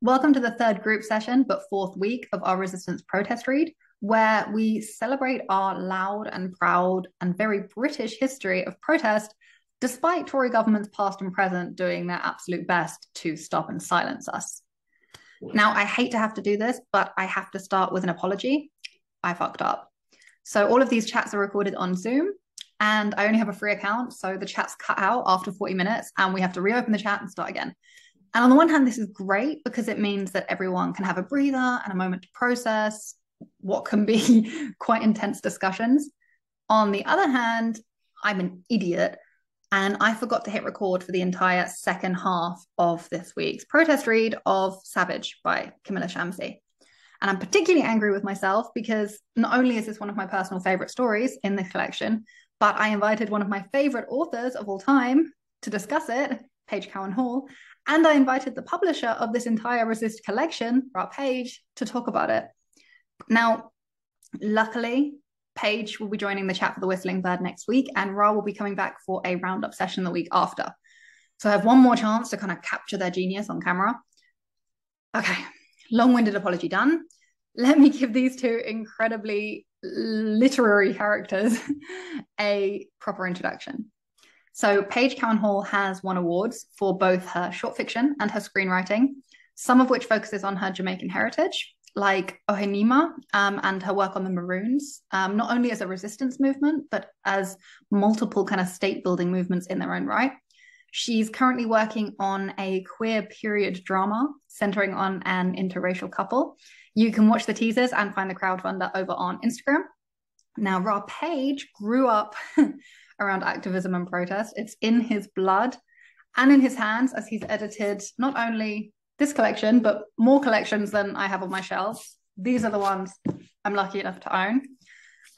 Welcome to the third group session, but fourth week of our resistance protest read, where we celebrate our loud and proud and very British history of protest, despite Tory governments past and present doing their absolute best to stop and silence us. Now, I hate to have to do this, but I have to start with an apology. I fucked up. So all of these chats are recorded on Zoom, and I only have a free account, so the chat's cut out after 40 minutes, and we have to reopen the chat and start again. And on the one hand, this is great because it means that everyone can have a breather and a moment to process what can be quite intense discussions. On the other hand, I'm an idiot and I forgot to hit record for the entire second half of this week's protest read of Savage by Camilla Shamsi. And I'm particularly angry with myself because not only is this one of my personal favorite stories in this collection, but I invited one of my favorite authors of all time to discuss it, Paige Cowan-Hall, and I invited the publisher of this entire Resist collection, Paige, to talk about it. Now, luckily, Paige will be joining the chat for the Whistling Bird next week, and Ra will be coming back for a roundup session the week after. So I have one more chance to kind of capture their genius on camera. Okay, long-winded apology done. Let me give these two incredibly literary characters a proper introduction. So Paige Cowan-Hall has won awards for both her short fiction and her screenwriting, some of which focuses on her Jamaican heritage, like Ohenima, and her work on the Maroons, not only as a resistance movement, but as multiple kind of state-building movements in their own right. She's currently working on a queer period drama centering on an interracial couple. You can watch the teasers and find the crowdfunder over on Instagram. Now, Ra Paige grew up around activism and protest. It's in his blood and in his hands as he's edited not only this collection, but more collections than I have on my shelves. These are the ones I'm lucky enough to own.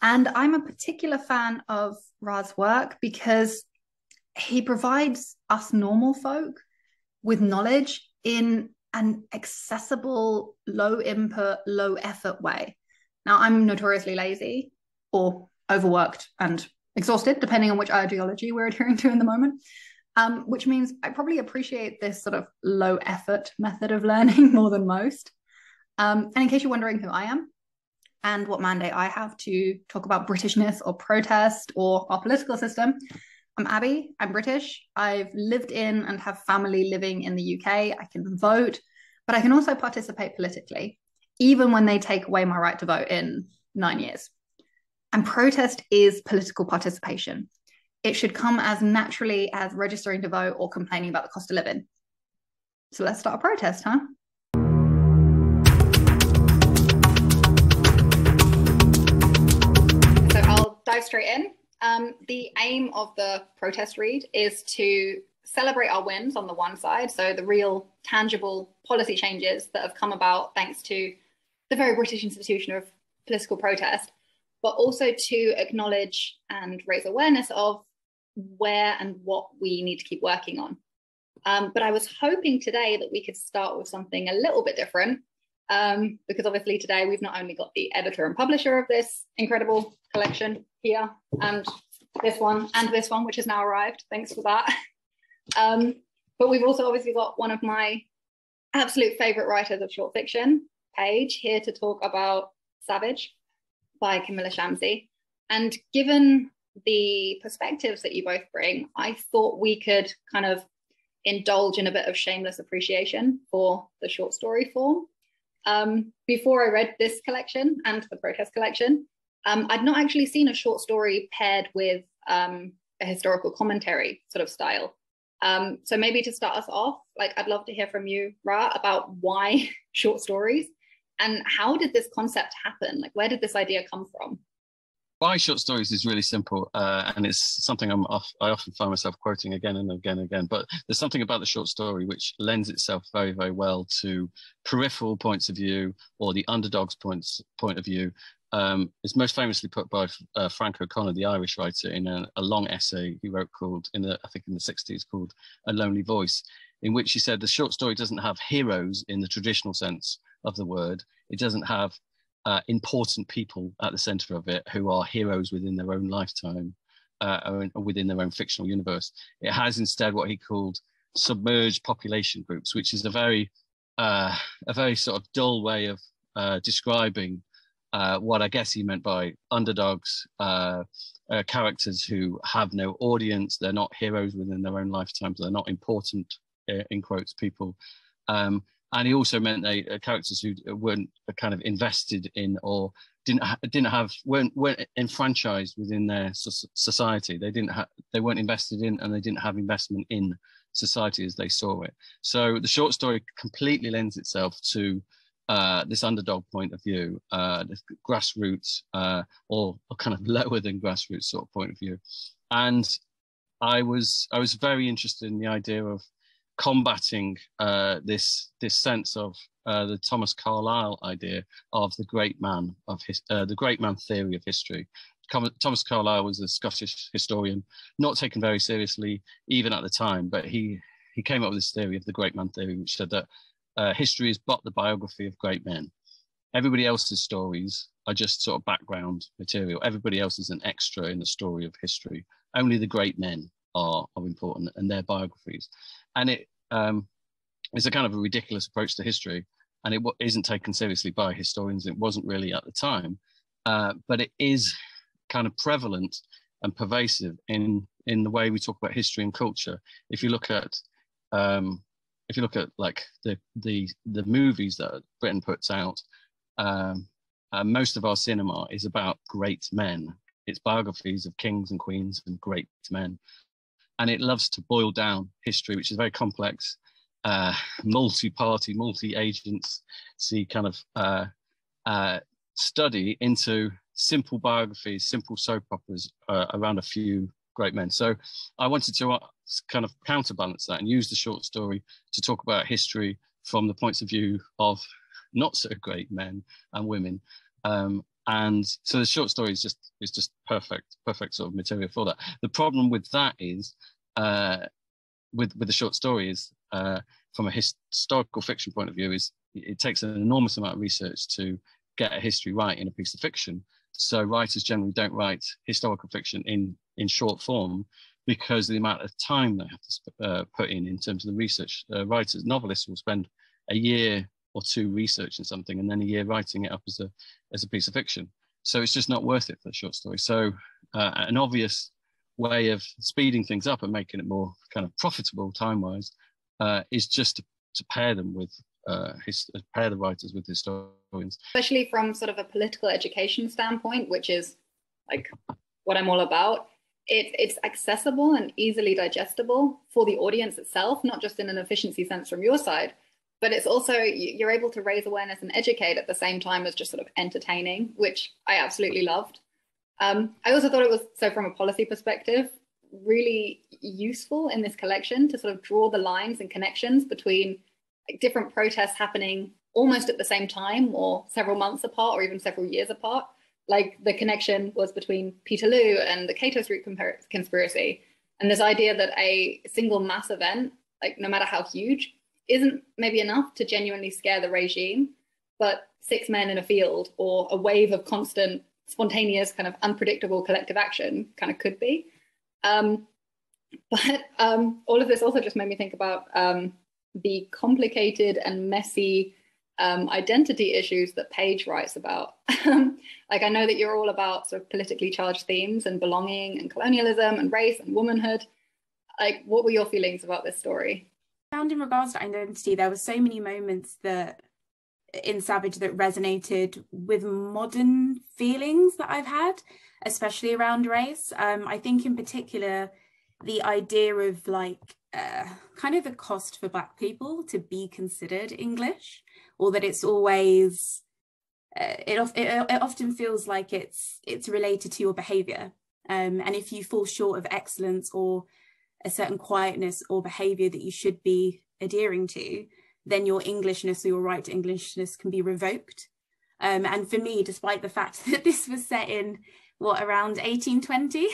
And I'm a particular fan of Ra's work because he provides us normal folk with knowledge in an accessible, low input, low effort way. Now, I'm notoriously lazy or overworked and exhausted, depending on which ideology we're adhering to in the moment, which means I probably appreciate this sort of low effort method of learning more than most. And in case you're wondering who I am and what mandate I have to talk about Britishness or protest or our political system, I'm Abby, I'm British. I've lived in and have family living in the UK. I can vote, but I can also participate politically, even when they take away my right to vote in 9 years. And protest is political participation. It should come as naturally as registering to vote or complaining about the cost of living. So let's start a protest, huh? So I'll dive straight in. The aim of the protest read is to celebrate our wins on the one side, so the real tangible policy changes that have come about thanks to the very British institution of political protest, but also to acknowledge and raise awareness of where and what we need to keep working on. But I was hoping today that we could start with something a little bit different, because obviously today we've not only got the editor and publisher of this incredible collection here, and this one, which has now arrived. Thanks for that. But we've also obviously got one of my absolute favorite writers of short fiction, Paige, here to talk about Savage by Camilla Shamsi. And given the perspectives that you both bring, I thought we could kind of indulge in a bit of shameless appreciation for the short story form. Before I read this collection and the protest collection, I'd not actually seen a short story paired with a historical commentary sort of style. So maybe to start us off, like I'd love to hear from you, Ra, about why short stories and how did this concept happen? Like, where did this idea come from? Why short stories is really simple, and it's something I often find myself quoting again and again and again. But there's something about the short story which lends itself very, very well to peripheral points of view or the underdog's point of view. It's most famously put by Frank O'Connor, the Irish writer, in a long essay he wrote called, I think in the 60s, called A Lonely Voice, in which he said the short story doesn't have heroes in the traditional sense of the word. It doesn't have important people at the center of it who are heroes within their own lifetime or within their own fictional universe. It has instead what he called submerged population groups, which is a very a very sort of dull way of describing what I guess he meant by underdogs, characters who have no audience. They're not heroes within their own lifetimes. They're not important, in quotes, people. And he also meant characters who weren't kind of invested in or weren't enfranchised within their society. They weren't invested in, and they didn't have investment in society as they saw it. So the short story completely lends itself to this underdog point of view, this grassroots or kind of lower than grassroots sort of point of view. And I was very interested in the idea of combating this sense of the Thomas Carlyle idea of the great man theory of history. Thomas Carlyle was a Scottish historian, not taken very seriously even at the time, but he came up with this theory of the great man theory, which said that history is but the biography of great men. Everybody else's stories are just sort of background material. Everybody else is an extra in the story of history. Only the great men are important, and their biographies. And it's a kind of a ridiculous approach to history, and it isn't taken seriously by historians. It wasn't really at the time, but it is kind of prevalent and pervasive in the way we talk about history and culture. If you look at like the movies that Britain puts out, most of our cinema is about great men. It's biographies of kings and queens and great men. And it loves to boil down history, which is very complex, multi-party, multi-agency kind of study into simple biographies, simple soap operas around a few great men. So I wanted to kind of counterbalance that and use the short story to talk about history from the points of view of not so great men and women. And so the short story is just perfect sort of material for that. The problem with that is, with the short story is, from a historical fiction point of view, is it takes an enormous amount of research to get a history right in a piece of fiction. So writers generally don't write historical fiction in short form because of the amount of time they have to put in terms of the research. Novelists will spend a year or two researching something and then a year writing it up as a piece of fiction. So it's just not worth it for a short story. So an obvious way of speeding things up and making it more kind of profitable time-wise is just to pair them with pair the writers with historians. Especially from sort of a political education standpoint, which is like what I'm all about. It's accessible and easily digestible for the audience itself, not just in an efficiency sense from your side, but it's also, you're able to raise awareness and educate at the same time as just sort of entertaining, which I absolutely loved. I also thought it was, so from a policy perspective, really useful in this collection to sort of draw the lines and connections between like different protests happening almost at the same time or several months apart or even several years apart. Like the connection was between Peterloo and the Cato Street conspiracy. And this idea that a single mass event, like no matter how huge, isn't maybe enough to genuinely scare the regime, but 6 men in a field or a wave of constant, spontaneous, kind of unpredictable collective action kind of could be. But all of this also just made me think about the complicated and messy identity issues that Paige writes about. Like, I know that you're all about sort of politically charged themes and belonging and colonialism and race and womanhood. Like, what were your feelings about this story? Found in regards to identity, there were so many moments that in Savage that resonated with modern feelings that I've had, especially around race. I think in particular, the idea of like kind of the cost for Black people to be considered English, or that it's always, it often feels like it's related to your behaviour. And if you fall short of excellence or a certain quietness or behaviour that you should be adhering to, then your Englishness or your right to Englishness can be revoked. And for me, despite the fact that this was set in, around 1820,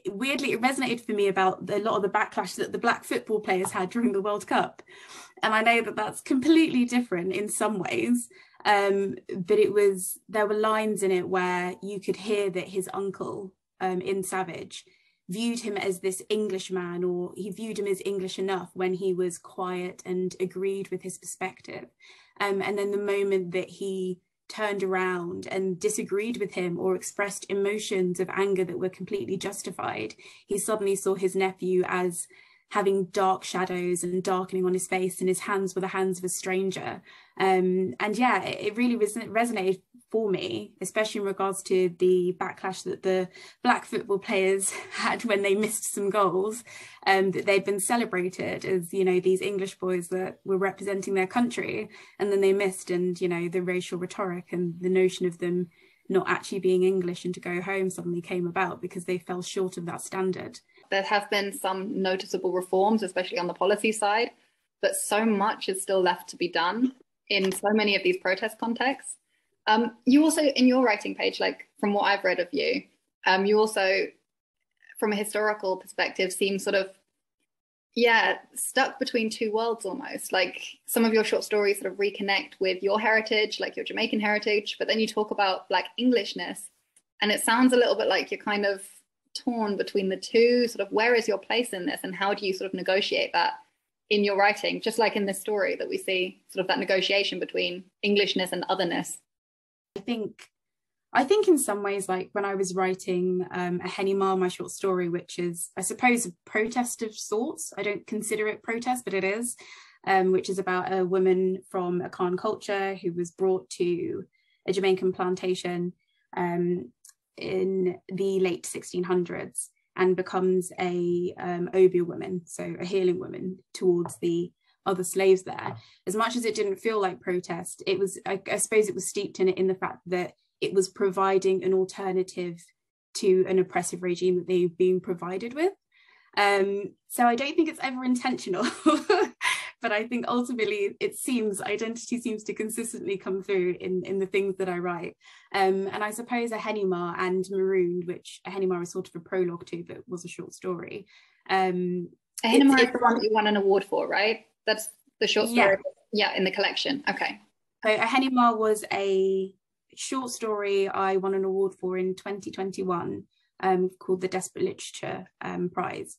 weirdly, it resonated for me about a lot of the backlash that the Black football players had during the World Cup. And I know that that's completely different in some ways, but there were lines in it where you could hear that his uncle in Savage viewed him as this Englishman, or he viewed him as English enough when he was quiet and agreed with his perspective. And then the moment that he turned around and disagreed with him or expressed emotions of anger that were completely justified, he suddenly saw his nephew as having dark shadows and darkening on his face, and his hands were the hands of a stranger. And yeah, it really resonated for me, especially in regards to the backlash that the black football players had when they missed some goals, that they'd been celebrated as, you know, these English boys that were representing their country, and then they missed, and, you know, the racial rhetoric and the notion of them not actually being English and to go home suddenly came about because they fell short of that standard. There have been some noticeable reforms, especially on the policy side, but so much is still left to be done in so many of these protest contexts. You also, in your writing Paige, like from what I've read of you, you also, from a historical perspective, seem sort of, stuck between two worlds almost. Like some of your short stories sort of reconnect with your heritage, like your Jamaican heritage, but then you talk about Black Englishness, and it sounds a little bit like you're kind of torn between the two. Sort of, where is your place in this, and how do you sort of negotiate that in your writing, just like in this story that we see sort of that negotiation between Englishness and otherness? I think in some ways, like when I was writing a Henny Ma, my short story, which is, I suppose, a protest of sorts. I don't consider it protest, but it is, which is about a woman from a Khan culture who was brought to a Jamaican plantation in the late 1600s and becomes a obeah woman, so a healing woman towards the other slaves there. As much as it didn't feel like protest, it was, I suppose it was steeped in it in the fact that it was providing an alternative to an oppressive regime that they've been provided with. So I don't think it's ever intentional, but I think ultimately identity seems to consistently come through in the things that I write. And I suppose a Henny Ma and Marooned, which a Henny Ma is sort of a prologue to, but was a short story. A Henny Ma is the one that you won an award for, right? That's the short story, in the collection. Okay. So a Henny Ma was a short story I won an award for in 2021, called the Desperate Literature Prize.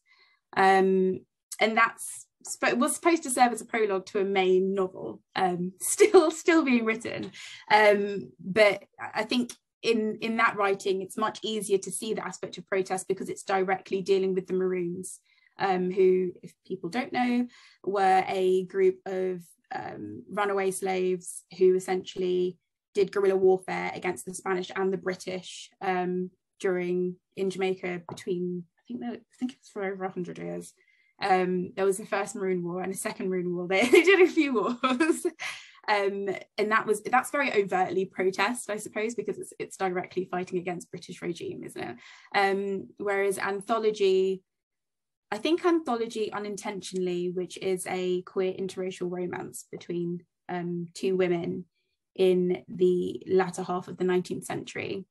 And it was supposed to serve as a prologue to a main novel, still being written. But I think in that writing, it's much easier to see the aspect of protest because it's directly dealing with the Maroons, who, if people don't know, were a group of runaway slaves who essentially did guerrilla warfare against the Spanish and the British in Jamaica between, I think it's for over 100 years. There was the first Maroon War and a second Maroon War. They did a few wars. And that's very overtly protest, I suppose, because it's directly fighting against British regime, isn't it? Whereas Anthology Unintentionally, which is a queer interracial romance between two women in the latter half of the 19th century.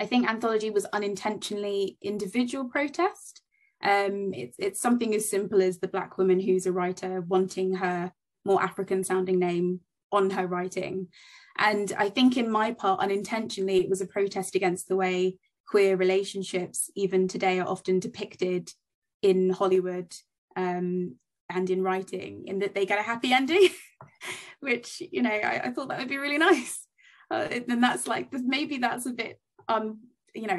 I think Anthology was unintentionally individual protest. It's something as simple as the Black woman who's a writer wanting her more African sounding name on her writing. And I think in my part, unintentionally, it was a protest against the way queer relationships, even today, are often depicted in Hollywood and in writing, in that they get a happy ending, which, you know, I thought that would be really nice. And that's like, maybe that's a bit, you know,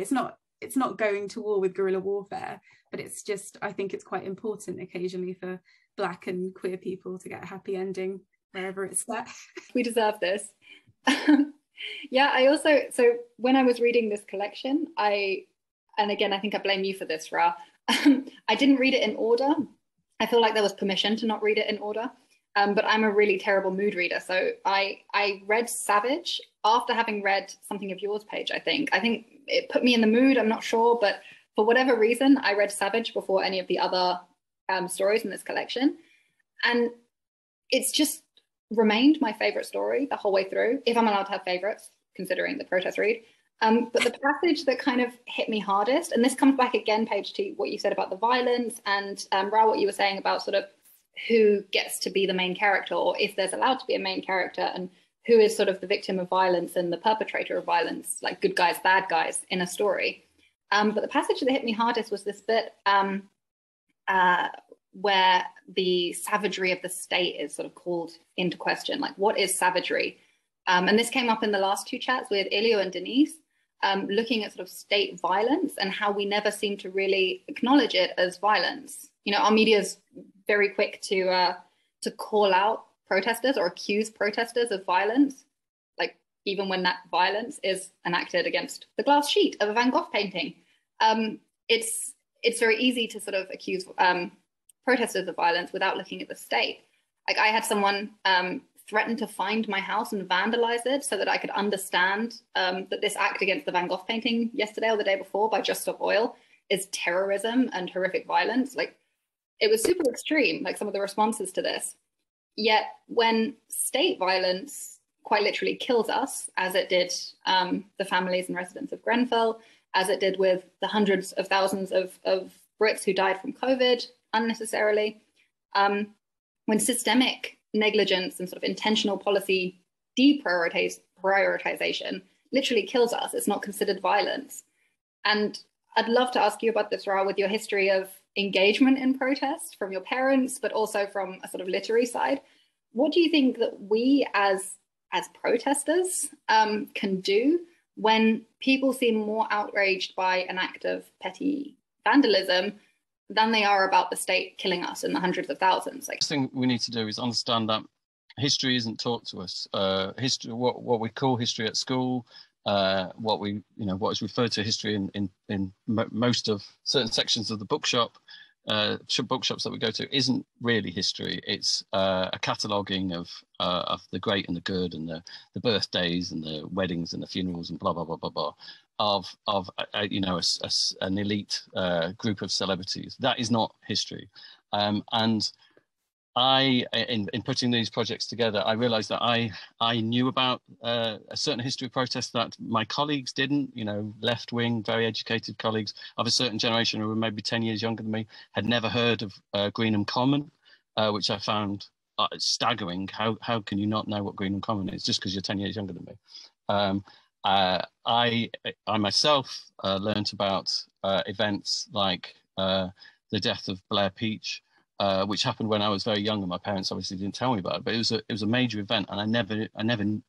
it's not going to war with guerrilla warfare, but it's just, I think it's quite important occasionally for Black and queer people to get a happy ending wherever it's set. We deserve this. I also, so when I was reading this collection, and again, I think I blame you for this, Ra, I didn't read it in order. I feel like there was permission to not read it in order, but I'm a really terrible mood reader. So I read Savage after having read something of yours, Paige, I think. I think it put me in the mood, I'm not sure, but for whatever reason, I read Savage before any of the other stories in this collection. And it's just remained my favorite story the whole way through, if I'm allowed to have favorites, considering the protest read. But the passage that kind of hit me hardest, and this comes back again, Paige, to what you said about the violence, and Ra, what you were saying about sort of who gets to be the main character, or if there's allowed to be a main character, and who is sort of the victim of violence and the perpetrator of violence, like good guys, bad guys in a story. But the passage that hit me hardest was this bit where the savagery of the state is sort of called into question. Like, what is savagery? And this came up in the last two chats with Ilio and Denise, looking at sort of state violence and how we never seem to really acknowledge it as violence. You know, our media is very quick to call out protesters or accuse protesters of violence, like even when that violence is enacted against the glass sheet of a Van Gogh painting. It's very easy to sort of accuse protesters of violence without looking at the state. Like, I had someone threaten to find my house and vandalize it so that I could understand that this act against the Van Gogh painting yesterday or the day before by Just Stop Oil is terrorism and horrific violence. Like, it was super extreme, like some of the responses to this. Yet when state violence quite literally kills us, as it did the families and residents of Grenfell, as it did with the hundreds of thousands of Brits who died from COVID unnecessarily, when systemic negligence and sort of intentional policy deprioritization literally kills us, it's not considered violence. And I'd love to ask you about this, Ra, with your history of engagement in protest from your parents, but also from a sort of literary side. What do you think that we as protesters can do when people seem more outraged by an act of petty vandalism than they are about the state killing us in the hundreds of thousands? Like, the thing we need to do is understand that history isn't taught to us. History, what we call history at school, what is referred to history in most of certain sections of the bookshops that we go to, isn't really history. It's a cataloguing of the great and the good and the birthdays and the weddings and the funerals and blah blah blah blah blah of an elite group of celebrities. That is not history. And in putting these projects together, I realized that I knew about a certain history of protest that my colleagues didn't. You know, left-wing, very educated colleagues of a certain generation who were maybe 10 years younger than me had never heard of Greenham Common, which I found staggering. How can you not know what Greenham Common is just because you're 10 years younger than me? I myself learnt about events like the death of Blair Peach, which happened when I was very young, and my parents obviously didn't tell me about it. But it was a major event, and I never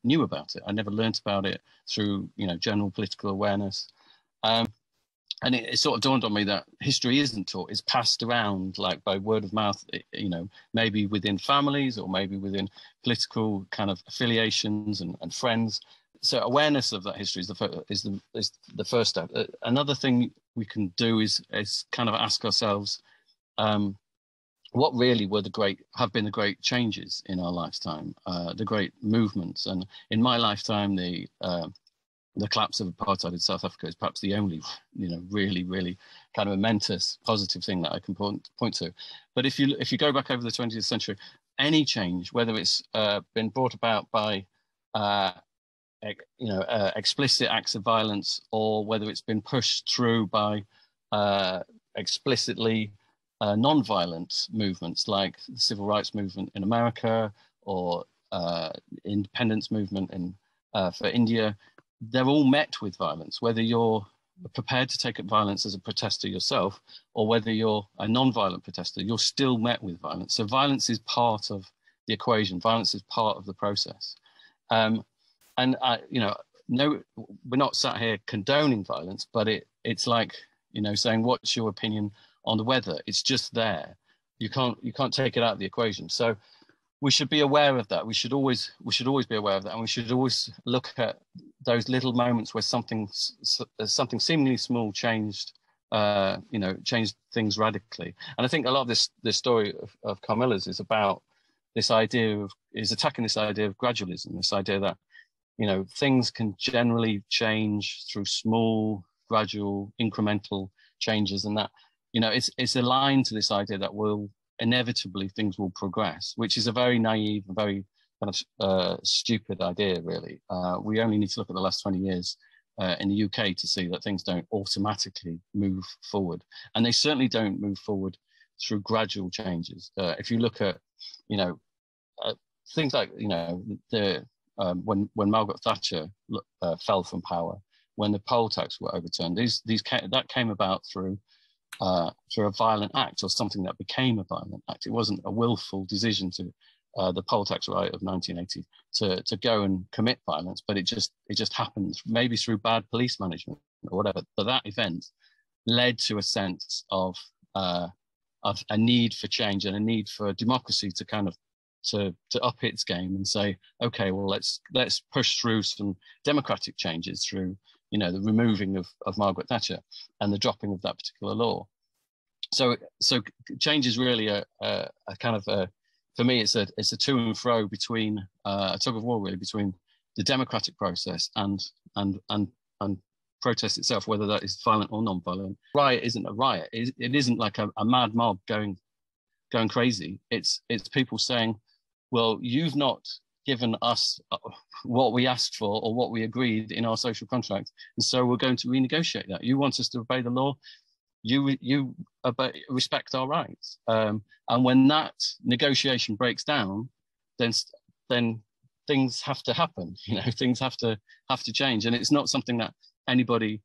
knew about it. I never learnt about it through general political awareness. And it sort of dawned on me that history isn't taught; it's passed around like by word of mouth. Maybe within families or maybe within political kind of affiliations and friends. So awareness of that history is the first step. Another thing we can do is kind of ask ourselves, what really have been the great changes in our lifetime, the great movements. And in my lifetime, the collapse of apartheid in South Africa is perhaps the only, really, really kind of momentous positive thing that I can point to. But if you go back over the 20th century, any change, whether it's been brought about by explicit acts of violence, or whether it's been pushed through by explicitly non-violent movements like the civil rights movement in America or independence movement for India, they're all met with violence, whether you're prepared to take up violence as a protester yourself or whether you're a non-violent protester, you're still met with violence. So violence is part of the equation. Violence is part of the process. No, we're not sat here condoning violence, but it's like, saying, what's your opinion on the weather? It's just there. You can't take it out of the equation. So we should be aware of that. We should always be aware of that, and we should always look at those little moments where something seemingly small changed things radically. And I think a lot of this story of Carmilla's is about attacking this idea of gradualism, this idea that things can generally change through small, gradual, incremental changes, and that it's aligned to this idea that inevitably things will progress, which is a very naive, very kind of stupid idea, really. We only need to look at the last 20 years in the UK to see that things don't automatically move forward, and they certainly don't move forward through gradual changes. If you look at things like when Margaret Thatcher fell from power, when the poll tax were overturned. That came about through a violent act, or something that became a violent act. It wasn't a willful decision to the poll tax riot of 1980 to go and commit violence, but it just happened, maybe through bad police management or whatever. But that event led to a sense of a need for change and a need for democracy to kind of to up its game and say, okay, well, let's push through some democratic changes through, you know, the removing of Margaret Thatcher and the dropping of that particular law. So change is really a kind of for me, it's a to and fro between a tug of war, really, between the democratic process and protest itself, whether that is violent or non-violent. Riot isn't a riot. It isn't like a mad mob going crazy. It's people saying, well, you've not given us what we asked for or what we agreed in our social contract, and so we're going to renegotiate that. You want us to obey the law, you respect our rights, and when that negotiation breaks down, then things have to happen. You know, things have to change, and it's not something that anybody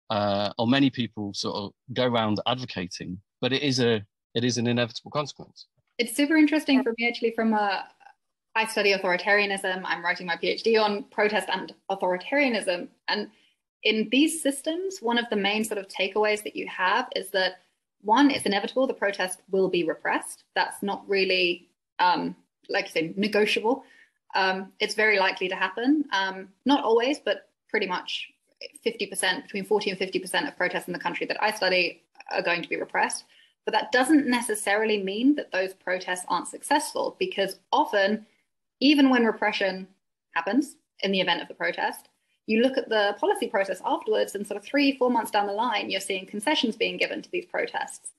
or many people sort of go around advocating, but it is an inevitable consequence. It's super interesting for me, actually, I study authoritarianism. I'm writing my PhD on protest and authoritarianism. And in these systems, one of the main sort of takeaways that you have is that, one, it's inevitable, the protest will be repressed. That's not really, like you say, negotiable. It's very likely to happen. Not always, but pretty much 50%, between 40 and 50% of protests in the country that I study are going to be repressed. But that doesn't necessarily mean that those protests aren't successful, because often, even when repression happens in the event of the protest, you look at the policy process afterwards, and sort of 3-4 months down the line, you're seeing concessions being given to these protests.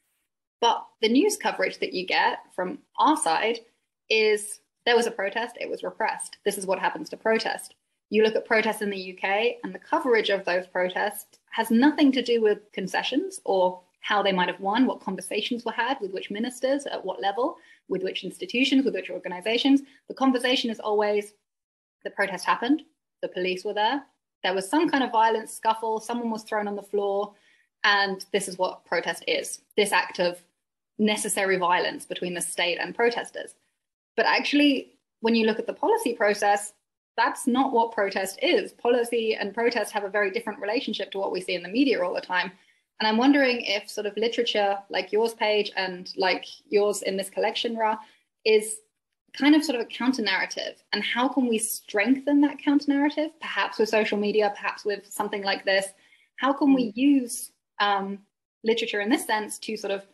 But the news coverage that you get from our side is, there was a protest, it was repressed. This is what happens to protest. You look at protests in the UK, and the coverage of those protests has nothing to do with concessions or how they might have won, what conversations were had with which ministers, at what level, with which institutions, with which organizations. The conversation is always, the protest happened, the police were there was some kind of violent scuffle, someone was thrown on the floor, and this is what protest is, this act of necessary violence between the state and protesters. But actually, when you look at the policy process, that's not what protest is. Policy and protest have a very different relationship to what we see in the media all the time. And I'm wondering if sort of literature like yours, Paige, and like yours in this collection, Ra, is kind of sort of a counter-narrative. And how can we strengthen that counter-narrative, perhaps with social media, perhaps with something like this? How can we use literature in this sense to sort of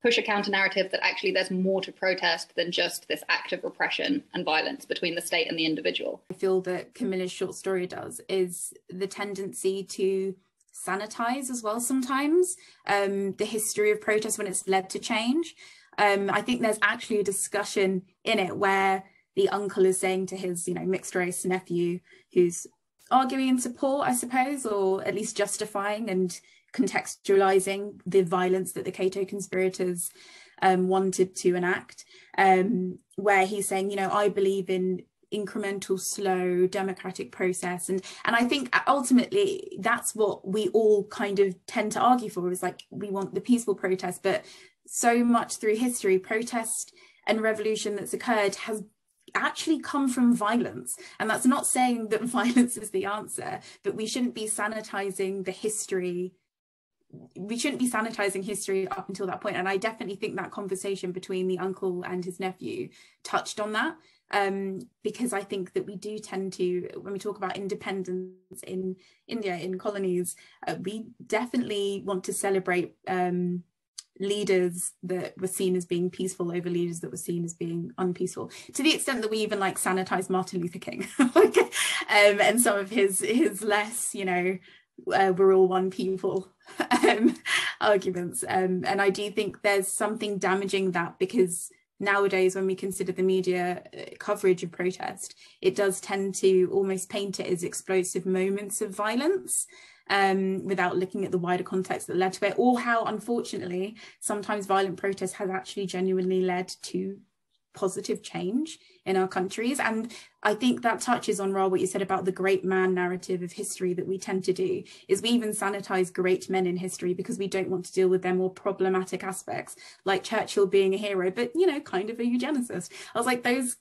push a counter-narrative that actually there's more to protest than just this act of repression and violence between the state and the individual? I feel that Camilla's short story does is the tendency to sanitize as well sometimes the history of protest when it's led to change. I think there's actually a discussion in it where the uncle is saying to his, you know, mixed race nephew, who's arguing in support, I suppose, or at least justifying and contextualizing the violence that the Cato conspirators wanted to enact, where he's saying, you know, I believe in incremental, slow, democratic process. And I think ultimately that's what we all kind of tend to argue for, is like, we want the peaceful protest, but so much through history, protest and revolution that's occurred has actually come from violence. And that's not saying that violence is the answer, but we shouldn't be sanitizing the history. We shouldn't be sanitizing history up until that point. And I definitely think that conversation between the uncle and his nephew touched on that, because I think that we do tend to, when we talk about independence in India, in colonies, we definitely want to celebrate leaders that were seen as being peaceful over leaders that were seen as being unpeaceful, to the extent that we even like sanitize Martin Luther King and some of his less, you know, we're all one people arguments. And I do think there's something damaging that, because nowadays when we consider the media coverage of protest, it does tend to almost paint it as explosive moments of violence, without looking at the wider context that led to it, or how unfortunately sometimes violent protest has actually genuinely led to positive change in our countries. And I think that touches on, Ra, what you said about the great man narrative of history that we tend to do, is we even sanitize great men in history because we don't want to deal with their more problematic aspects, like Churchill being a hero, but, you know, kind of a eugenicist. I was like, those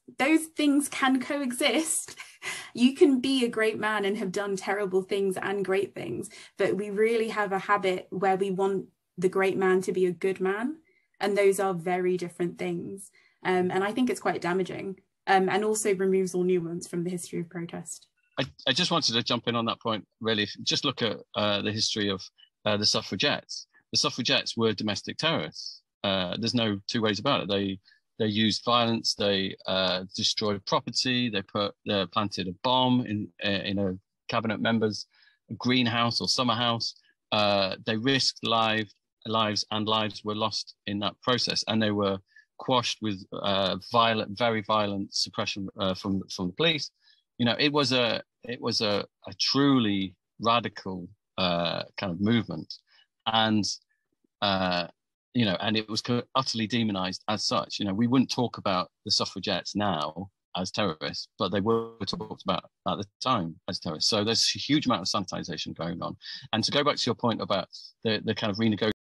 things can coexist. You can be a great man and have done terrible things and great things, but we really have a habit where we want the great man to be a good man. And those are very different things. And I think it's quite damaging, and also removes all nuance from the history of protest. I just wanted to jump in on that point, really. Just look at the history of the suffragettes. The suffragettes were domestic terrorists. There's no two ways about it. They used violence, they destroyed property, they planted a bomb in a cabinet member's greenhouse or summer house. They risked lives, and lives were lost in that process, and they were quashed with very violent suppression from the police. You know, it was a truly radical kind of movement, and you know, and it was utterly demonized as such. You know, we wouldn't talk about the suffragettes now as terrorists, but they were talked about at the time as terrorists. So there's a huge amount of sanitization going on. And to go back to your point about the kind of renegotiation